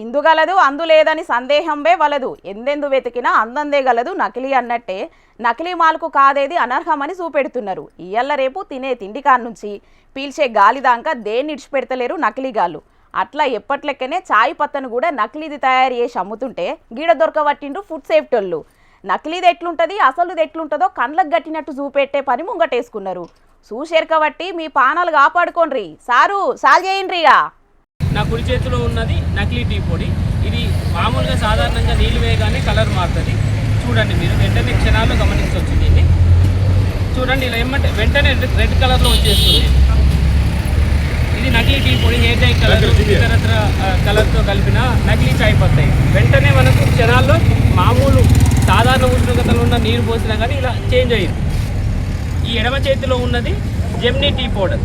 ఇందుగలదు అందులేదని సందేహంబే వలదు, ఎందెందు వెతికినా అందందే గలదు నకిలీ అన్నట్టే నకిలీ మాల్కు కాదేది అనర్హమని చూపెడుతున్నారు. ఇయ్యల్ల రేపు తినే తిండి కాన్నుంచి పీల్చే గాలి దాకా దేన్ని ఇడిచిపెడతలేరు నకిలీగాళ్ళు. అట్లా ఎప్పట్లెక్కనే చాయ్ పత్తను కూడా నకిలీది తయారు చేసి అమ్ముతుంటే గీడ దొరకబట్టిండ్రు ఫుడ్ సేఫ్టీ వాళ్ళు. నకిలీది ఎట్లుంటుంది అసలుది ఎట్లుంటుందో కండ్లకు గట్టినట్టు చూపెట్టే పని ముంగటేసుకున్నారు. చూసేరకబట్టి మీ పానాలు కాపాడుకోండ్రి. సారు సాల్ చేయండ్రిగా. నా కుడి చేతిలో ఉన్నది నకిలీ టీ పొడి. ఇది మామూలుగా సాధారణంగా నీళ్ళు వేయగానే కలర్ మారుతుంది. చూడండి, మీరు వెంటనే క్షణాల్లో గమనించవచ్చు. దీన్ని చూడండి, ఇలా ఏమంటే వెంటనే రెడ్ కలర్లో వచ్చేస్తుంది. ఇది నకిలీ టీ పొడి. హెయిర్ డై కలర్ ఇతరత్ర కలర్తో కలిపిన నకిలీ చాయ్ పత్తాయి. వెంటనే మనకు క్షణాల్లో మామూలు సాధారణ ఉష్ణోగ్రతలో ఉన్న నీరు పోసినా కానీ ఇలా చేంజ్ అయ్యింది. ఈ ఎడమ చేతిలో ఉన్నది Gemini tea powder,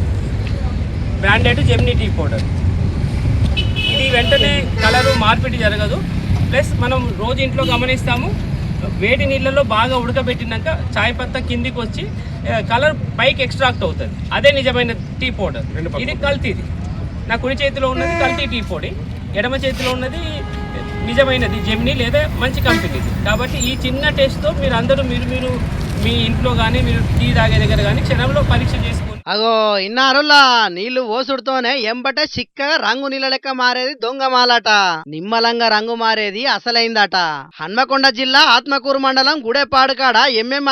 branded Gemini tea powder. ఇది వెంటనే కలరు మార్పిడి జరగదు. ప్లస్ మనం రోజు ఇంట్లో గమనిస్తాము, వేడి నీళ్ళలో బాగా ఉడకబెట్టినాక చాయ్ పత్తా కిందికి వచ్చి కలర్ పైకి ఎక్స్ట్రాక్ట్ అవుతుంది. అదే నిజమైన టీ పౌడర్. ఇది కల్తీది. నా కుడి చేతిలో ఉన్నది కల్తీ టీ పొడి, ఎడమ చేతిలో ఉన్నది నిజమైనది జెమ్నీ లేదా మంచి కంపెనీది. కాబట్టి ఈ చిన్న టెస్ట్తో మీరు అందరూ మీరు మీ ఇంట్లో కానీ మీరు టీ తాగే దగ్గర కానీ క్షణంలో పరీక్ష చేసుకోండి. అగో ఇన్నారులా నీళ్లు ఓసుడుతోనే ఎంబట చిక్కగా రంగు నీళ్ళ లెక్క మారేది దొంగమాలట. నిమ్మలంగా రంగు మారేది అసలైందట. హన్మకొండ జిల్లా ఆత్మకూరు మండలం గుడేపాడు కాడ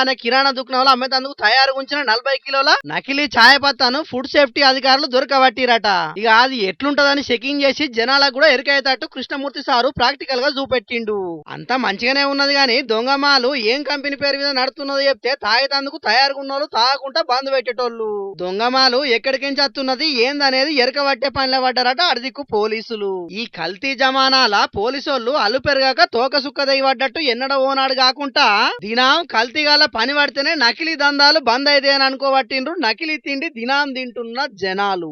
అనే కిరాణా దుకాణంలో అమ్మేందుకు తయారు ఉంచిన 40 కిలోల నకిలీ ఛాయ పత్తాను ఫుడ్ సేఫ్టీ అధికారులు దొరకబట్టిరట. ఇక అది ఎట్లుంటదని చెకింగ్ చేసి జనాలకు కూడా ఎరికయ్యేటట్టు కృష్ణమూర్తి సారు ప్రాక్టికల్ గా చూపెట్టిండు. అంతా మంచిగానే ఉన్నది గాని దొంగమాలు ఏం కంపెనీ పేరు మీద నడుతున్నదో చెప్తే తాగేతందుకు తయారుగా ఉన్నోళ్ళు తాగకుండా బంద్ పెట్టేటోళ్ళు. దొంగమాలు ఎక్కడికించి వస్తున్నది ఏందనేది ఎరకబట్టే పనిలో పడ్డారట అడిదిక్కు పోలీసులు. ఈ కల్తీ జమానాల పోలీసోళ్ళు అల్లు పెరగాక తోక సుక్కదై పడ్డట్టు ఎన్నడో ఓనాడు కాకుండా దినం కల్తీగాల పని పడితేనే నకిలీ దందాలు బంద్ అయితే అని అనుకోబట్టిండ్రు. నకిలీ తిండి దినాం తింటున్న జనాలు.